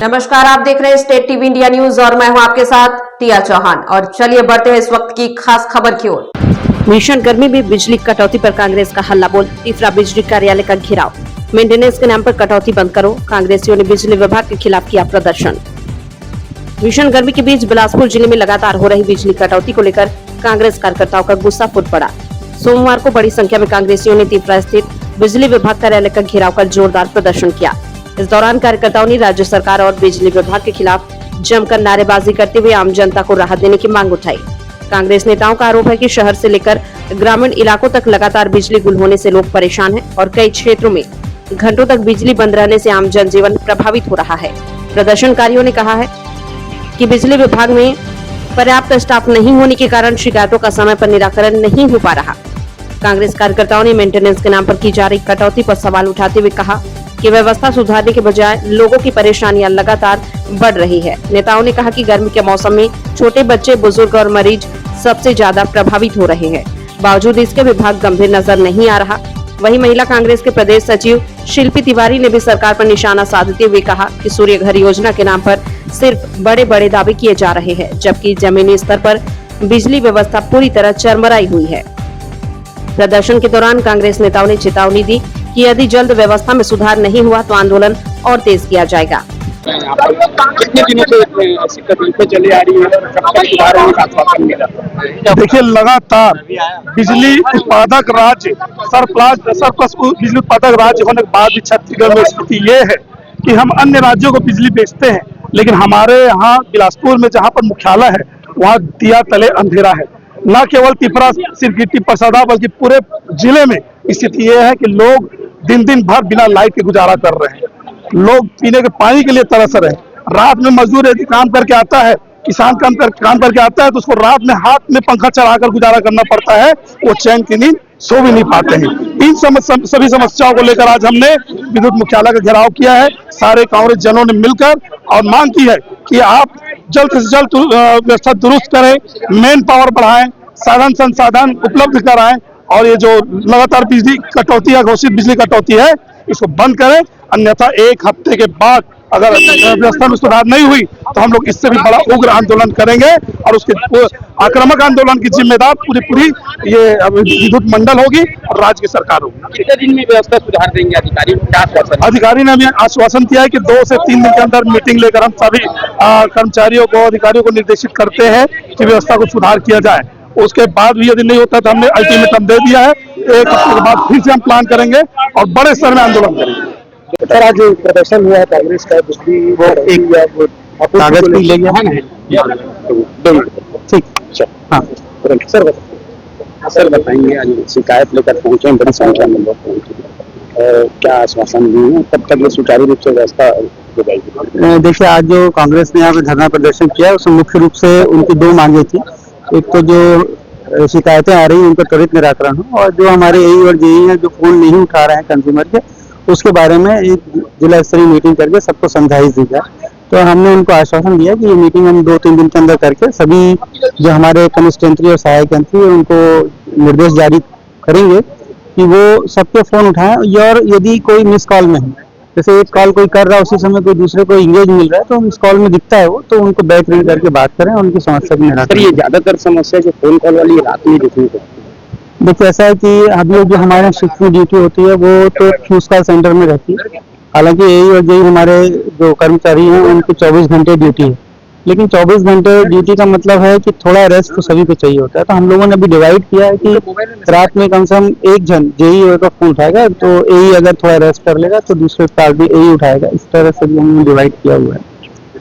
नमस्कार, आप देख रहे हैं स्टेट टीवी इंडिया न्यूज और मैं हूं आपके साथ टिया चौहान। और चलिए बढ़ते हैं इस वक्त की खास खबर की ओर। भीषण गर्मी में बिजली कटौती पर कांग्रेस का हल्ला बोल, तीसरा बिजली कार्यालय का घेराव। मेंटेनेंस के नाम पर कटौती बंद करो, कांग्रेसियों ने बिजली विभाग के खिलाफ किया प्रदर्शन। भीषण गर्मी के बीच बिलासपुर जिले में लगातार हो रही बिजली कटौती को लेकर कांग्रेस कार्यकर्ताओं का गुस्सा फूट पड़ा। सोमवार को बड़ी संख्या में कांग्रेसियों ने तीसरा स्थित बिजली विभाग कार्यालय का घेराव कर जोरदार प्रदर्शन किया। इस दौरान कार्यकर्ताओं ने राज्य सरकार और बिजली विभाग के खिलाफ जमकर नारेबाजी करते हुए आम जनता को राहत देने की मांग उठाई। कांग्रेस नेताओं का आरोप है कि शहर से लेकर ग्रामीण इलाकों तक लगातार बिजली गुल होने से लोग परेशान हैं और कई क्षेत्रों में घंटों तक बिजली बंद रहने से आम जनजीवन प्रभावित हो रहा है। प्रदर्शनकारियों ने कहा है कि बिजली विभाग में पर्याप्त स्टाफ नहीं होने के कारण शिकायतों का समय पर निराकरण नहीं हो पा रहा। कांग्रेस कार्यकर्ताओं ने मेंटेनेंस के नाम पर की जा रही कटौती पर सवाल उठाते हुए कहा कि व्यवस्था सुधारने के बजाय लोगों की परेशानियां लगातार बढ़ रही है। नेताओं ने कहा कि गर्मी के मौसम में छोटे बच्चे, बुजुर्ग और मरीज सबसे ज्यादा प्रभावित हो रहे हैं। बावजूद इसके विभाग गंभीर नजर नहीं आ रहा। वहीं महिला कांग्रेस के प्रदेश सचिव शिल्पी तिवारी ने भी सरकार पर निशाना साधते हुए कहा कि सूर्य घर योजना के नाम पर सिर्फ बड़े बड़े दावे किए जा रहे हैं, जबकि जमीनी स्तर पर बिजली व्यवस्था पूरी तरह चरमराई हुई है। प्रदर्शन के दौरान कांग्रेस नेताओं ने चेतावनी दी कि यदि जल्द व्यवस्था में सुधार नहीं हुआ तो आंदोलन और तेज किया जाएगा। कितने दिनों से ऐसी तकलीफें चली आ रही है, कब तक सुधार होने का आश्वासन मिला? देखिए, लगातार बिजली उत्पादक राज्य सरप्लस बिजली उत्पादक राज्य होने के बाद भी छत्तीसगढ़ में स्थिति ये है कि हम अन्य राज्यों को बिजली बेचते हैं, लेकिन हमारे यहाँ बिलासपुर में जहाँ पर मुख्यालय है वहाँ दिया तले अंधेरा है। न केवल तिपरा सिरगिट्टी परसादा बल्कि पूरे जिले में स्थिति ये है कि लोग दिन दिन भर बिना लाइट के गुजारा कर रहे हैं। लोग पीने के पानी के लिए तरस रहे हैं। रात में मजदूर यदि काम करके आता है, किसान काम करके आता है तो उसको रात में हाथ में पंखा चढ़ाकर गुजारा करना पड़ता है। वो चैन की नींद सो भी नहीं पाते हैं। इन सभी समस्याओं को लेकर आज हमने विद्युत मुख्यालय का घेराव किया है। सारे कांग्रेस जनों ने मिलकर और मांग की है कि आप जल्द से जल्द व्यवस्था दुरुस्त करें, मेन पावर बढ़ाएं, साधन संसाधन उपलब्ध कराएं और ये जो लगातार बिजली कटौती या घोषित बिजली कटौती है इसको बंद करें। अन्यथा एक हफ्ते के बाद अगर व्यवस्था में सुधार नहीं हुई तो हम लोग इससे भी बड़ा उग्र आंदोलन करेंगे और उसके आक्रामक आंदोलन की जिम्मेदार पूरी ये विद्युत मंडल होगी और राज्य की सरकार होगी। कितने दिन में व्यवस्था सुधार देंगे अधिकारी? अधिकारी ने हमें आश्वासन दिया है कि 2 से 3 दिन के अंदर मीटिंग लेकर हम सभी कर्मचारियों को, अधिकारियों को निर्देशित करते हैं कि व्यवस्था को सुधार किया जाए। उसके बाद भी यदि नहीं होता तो हमने अल्टीमेटम दे दिया है। एक हफ्ते के बाद फिर से हम प्लान करेंगे और बड़े स्तर में आंदोलन करेंगे। सर, आज प्रदर्शन हुआ कांग्रेस का, बिजली वो एक कागज भी ले गया है ना? ठीक, हाँ सर बताएंगे, आज शिकायत लेकर पहुंचे बड़ी संख्या में लोग पहुंचे, क्या आश्वासन दिए, कब तक ये सुचारू रूप से व्यवस्था हो जाएगी? देखिए, आज जो कांग्रेस ने यहाँ पे धरना प्रदर्शन किया उसमें मुख्य रूप से उनकी 2 मांगे थी। एक तो जो शिकायतें आ रही हैं उनका त्वरित निराकरण हो, और जो हमारे एई और जेई हैं जो फोन नहीं उठा रहे हैं कंज्यूमर के, उसके बारे में एक जिला स्तरीय मीटिंग करके सबको समझाइश दी जाए। तो हमने उनको आश्वासन दिया कि ये मीटिंग हम 2-3 दिन के अंदर करके सभी जो हमारे कनिष्ठ यंत्री और सहायक यंत्री उनको निर्देश जारी करेंगे कि वो सबके फोन उठाएं। और यदि कोई मिस कॉल में है, जैसे एक कॉल कोई कर रहा है उसी समय कोई दूसरे को इंगेज मिल रहा है तो मिस कॉल में दिखता है वो, तो उनको बैक रीड करके बात करें, उनकी समस्या की निराकरण। ये ज्यादातर समस्या जो फोन कॉल वाली रात में देखने को, देखिए ऐसा है कि अभी जो हमारे शिफ्ट में ड्यूटी होती है वो तो फ्यूज कॉल सेंटर में रहती है। हालांकि एई और जेई हमारे जो कर्मचारी हैं उनको 24 घंटे ड्यूटी है, लेकिन 24 घंटे ड्यूटी का मतलब है कि थोड़ा रेस्ट तो सभी को चाहिए होता है। तो हम लोगों ने अभी डिवाइड किया है कि रात में कम से कम एक जन जेई का फोन उठाएगा, तो एई अगर थोड़ा रेस्ट कर लेगा तो दूसरे पार्ट भी एई उठाएगा। इस तरह से भी हमने डिवाइड किया हुआ है।